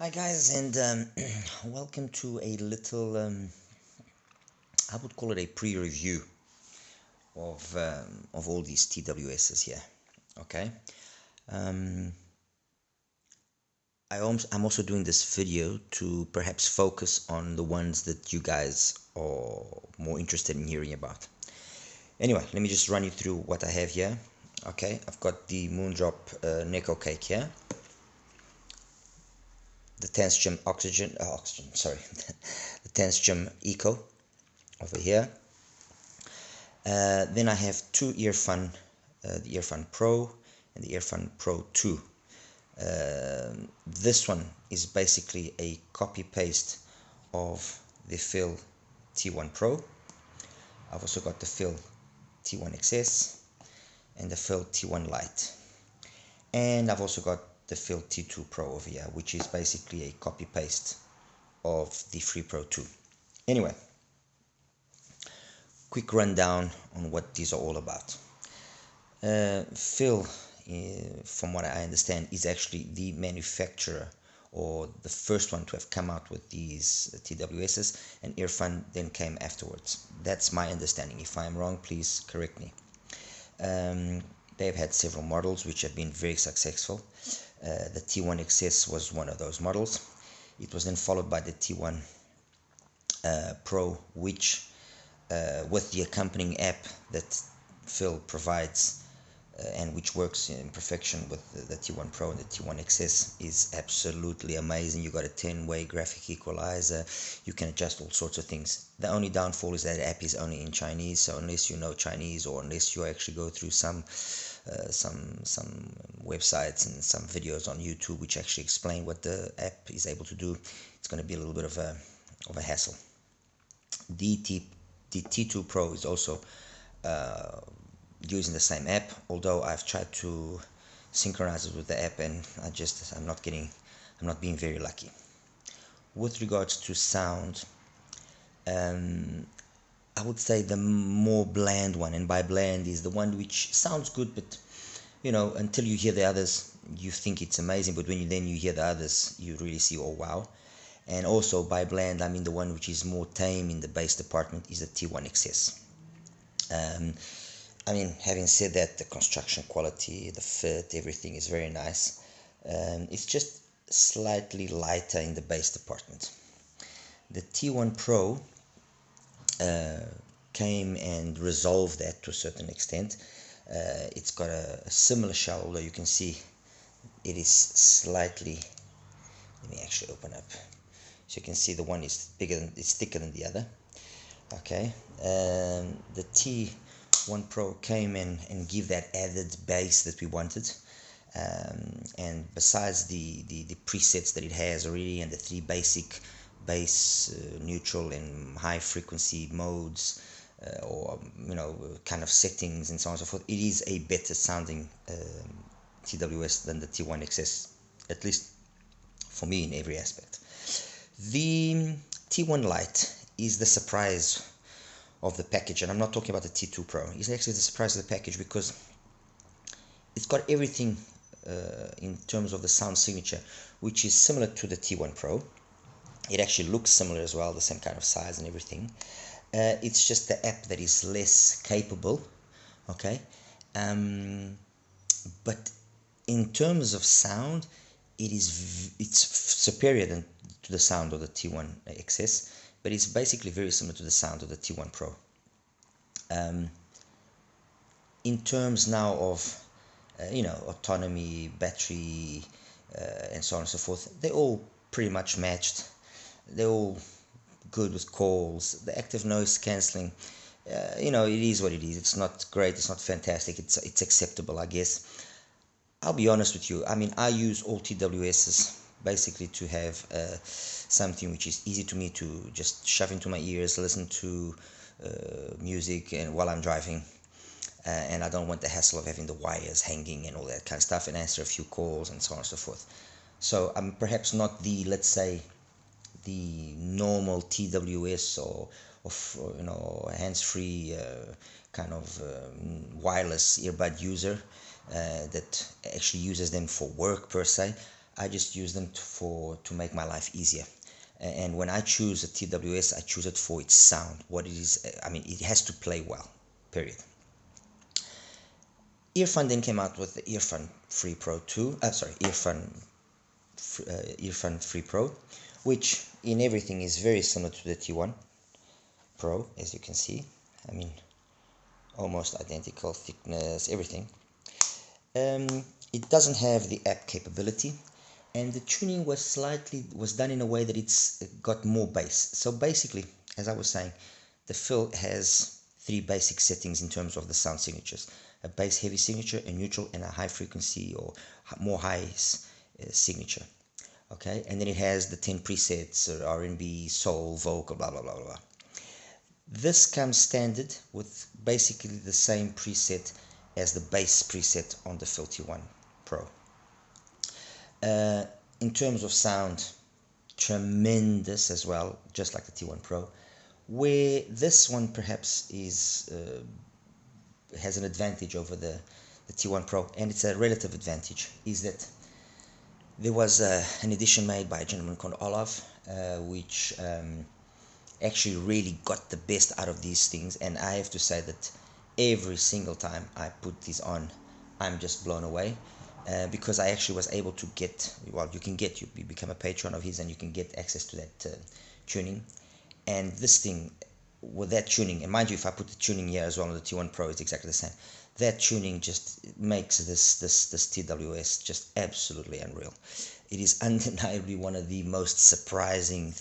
Hi guys, and welcome to a little, I would call it a pre-review of all these TWSs here. Okay, um, I'm also doing this video to perhaps focus on the ones that you guys are more interested in hearing about. Anyway, let me just run you through what I have here. Okay, I've got the Moondrop Nekocake here, the TANCHJIM sorry, the TANCHJIM Eco over here. Then I have two Earfun, the Earfun Pro and the Earfun Pro 2. This one is basically a copy paste of the FiiL T1 Pro. I've also got the FiiL T1 XS and the FiiL T1 Lite. And I've also got the FiiL T2 Pro over here, which is basically a copy paste of the FiiL Pro 2. Anyway, quick rundown on what these are all about. FiiL, from what I understand, is actually the manufacturer or the first one to have come out with these TWSs, and Earfun then came afterwards. That's my understanding. If I'm wrong, please correct me. They've had several models which have been very successful. The T1 XS was one of those models. It was then followed by the T1 Pro, which with the accompanying app that FiiL provides and which works in perfection with the T1 Pro and the T1 XS, is absolutely amazing. You got a 10-way graphic equalizer, you can adjust all sorts of things. The only downfall is that the app is only in Chinese, so unless you know Chinese or unless you actually go through some websites and some videos on YouTube which actually explain what the app is able to do, it's going to be a little bit of a hassle. The T2 Pro is also using the same app, although I've tried to synchronize it with the app and I'm not being very lucky. With regards to sound, I would say the more bland one, and by bland is the one which sounds good, but until you hear the others you think it's amazing, but when you hear the others you really see, oh wow. And also by bland I mean the one which is more tame in the bass department is the T1 XS. I mean, having said that, the construction quality, the fit, everything is very nice. It's just slightly lighter in the bass department. The T1 Pro came and resolved that to a certain extent. It's got a similar shell, although you can see it is slightly, let me actually open up, so you can see the one is it's thicker than the other. Okay, the T1 Pro came in and give that added bass that we wanted, and besides the presets that it has already and the three basic bass, neutral and high frequency modes, or kind of settings and so on and so forth, it is a better sounding TWS than the T1 XS, at least for me in every aspect. The T1 Lite is the surprise of the package, and I'm not talking about the T2 Pro. It's actually the surprise of the package because it's got everything in terms of the sound signature, which is similar to the T1 Pro. It actually looks similar as well, the same kind of size and everything. It's just the app that is less capable, okay? But in terms of sound, it's superior to the sound of the T1 XS, but it's basically very similar to the sound of the T1 Pro. In terms now of autonomy, battery, and so on and so forth, they're all pretty much matched. They're all good with calls. The active noise cancelling, it is what it is. It's not great, it's not fantastic, it's acceptable, I guess. I'll be honest with you, I mean, I use all TWSs basically to have something which is easy to me to just shove into my ears, listen to music and while I'm driving, and I don't want the hassle of having the wires hanging and all that kind of stuff, and answer a few calls and so on and so forth. So I'm perhaps not the, let's say, the normal TWS or hands-free kind of wireless earbud user that actually uses them for work per se. I just use them to make my life easier. And when I choose a TWS, I choose it for its sound, what it is. I mean, it has to play well, period. Earfun then came out with the Earfun Free Pro 2, Earfun Free Pro, which in everything is very similar to the T1 Pro, as you can see. I mean, almost identical thickness, everything. It doesn't have the app capability, and the tuning was done in a way that it's got more bass. So basically, as I was saying, the FiiL has three basic settings in terms of the sound signatures: a bass heavy signature, a neutral, and a high frequency or more high signature. Okay, and then it has the 10 presets: R&B, soul, vocal, blah blah blah blah. This comes standard with basically the same preset as the bass preset on the FiiL T1 Pro. In terms of sound, tremendous as well, just like the T1 Pro. Where this one perhaps has an advantage over the T1 Pro, and it's a relative advantage, is that there was an edition made by a gentleman called Olaf, which actually really got the best out of these things, and I have to say that every single time I put these on, I'm just blown away, because I actually was able to get, well, you become a patron of his and you can get access to that tuning. And this thing, with that tuning, and mind you, if I put the tuning here as well on the T1 Pro, it's exactly the same. That tuning just makes this TWS just absolutely unreal. It is undeniably one of the most surprising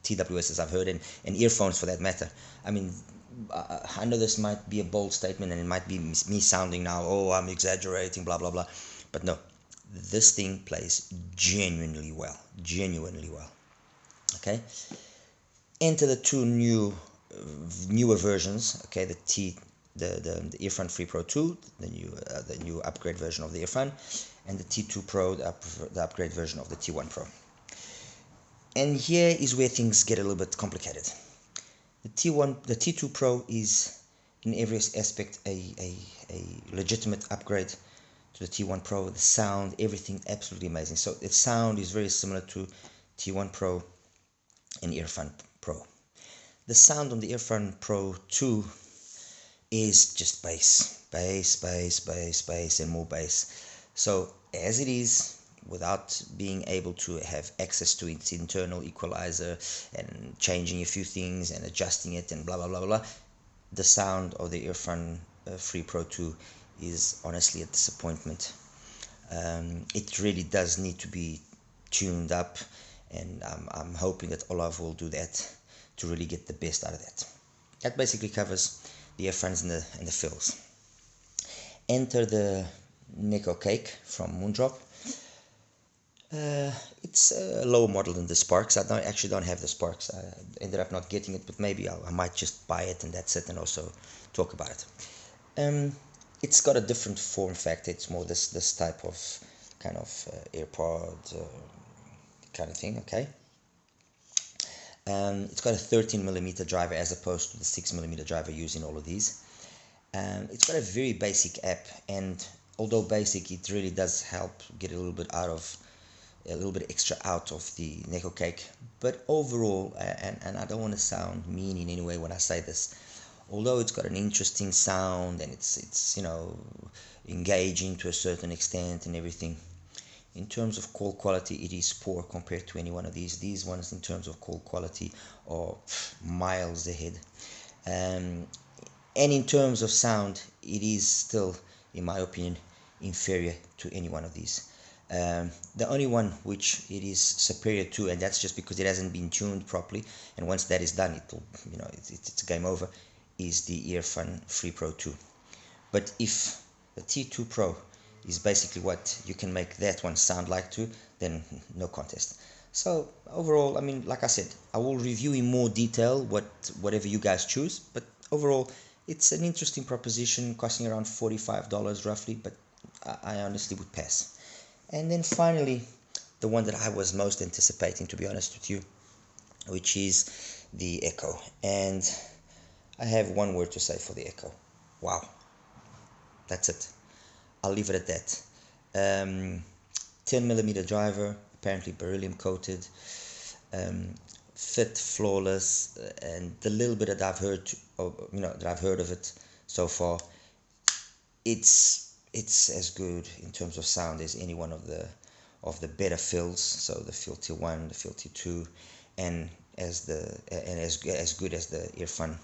TWSs I've heard, and earphones for that matter. I mean, I know this might be a bold statement, and it might be me sounding now, oh, I'm exaggerating, blah blah blah, but no, this thing plays genuinely well. Okay, enter the two newer versions. Okay, the Earfun Free Pro 2, the new upgrade version of the Earfun, and the T2 Pro, the upgrade version of the T1 Pro. And here is where things get a little bit complicated. The T2 Pro is in every aspect a legitimate upgrade to the T1 Pro. The sound, everything, absolutely amazing. So its sound is very similar to T1 Pro and Earfun Pro. The sound on the Earfun Pro 2 is just bass, and more bass. So as it is, without being able to have access to its internal equalizer and changing a few things and adjusting it and blah blah blah blah, the sound of the Earfun Free Pro 2 is honestly a disappointment. It really does need to be tuned up, and I'm hoping that Olaf will do that to really get the best out of that. That basically covers the Earfuns and the FiiLs. Enter the Nekocake from Moondrop. It's a lower model than the Sparks. I actually don't have the Sparks. I ended up not getting it, but maybe I might just buy it and that's it, and also talk about it. It's got a different form factor. It's more this type of kind of AirPod kind of thing. Okay. It's got a 13mm driver as opposed to the 6mm driver used in all of these. It's got a very basic app, and although basic, it really does help get a little bit extra out of the Nekocake. But overall, and I don't want to sound mean in any way when I say this, although it's got an interesting sound and it's engaging to a certain extent and everything, in terms of call quality, it is poor compared to any one of these. These ones, in terms of call quality, are miles ahead. And in terms of sound, it is still, in my opinion, inferior to any one of these. The only one which it is superior to, and that's just because it hasn't been tuned properly, and once that is done, it's game over, is the Earfun Free Pro 2. But if the T2 Pro is basically what you can make that one sound like to, then no contest. So overall, I mean, like I said, I will review in more detail whatever you guys choose, but overall, it's an interesting proposition, costing around $45 roughly, but I honestly would pass. And then finally, the one that I was most anticipating, to be honest with you, which is the Echo. And I have one word to say for the Echo. Wow. That's it. I'll leave it at that. 10mm driver, apparently beryllium coated, fit flawless, and the little bit that I've heard that I've heard of it so far, it's as good in terms of sound as any one of the better FiiLs. So the FiiL T1, the FiiL T2, and as good as the Earfun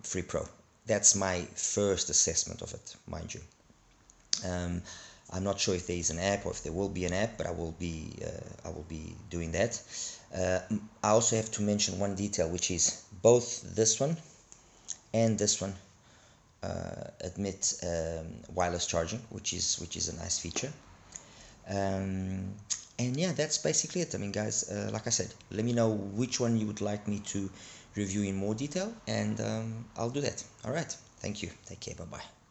Free Pro. That's my first assessment of it, mind you. I'm not sure if there is an app or if there will be an app, but I will be doing that. I also have to mention one detail, which is both this one and this one admit wireless charging, which is a nice feature. And yeah, that's basically it. I mean, guys, like I said, let me know which one you would like me to review in more detail, and I'll do that. All right, thank you. Take care. Bye bye.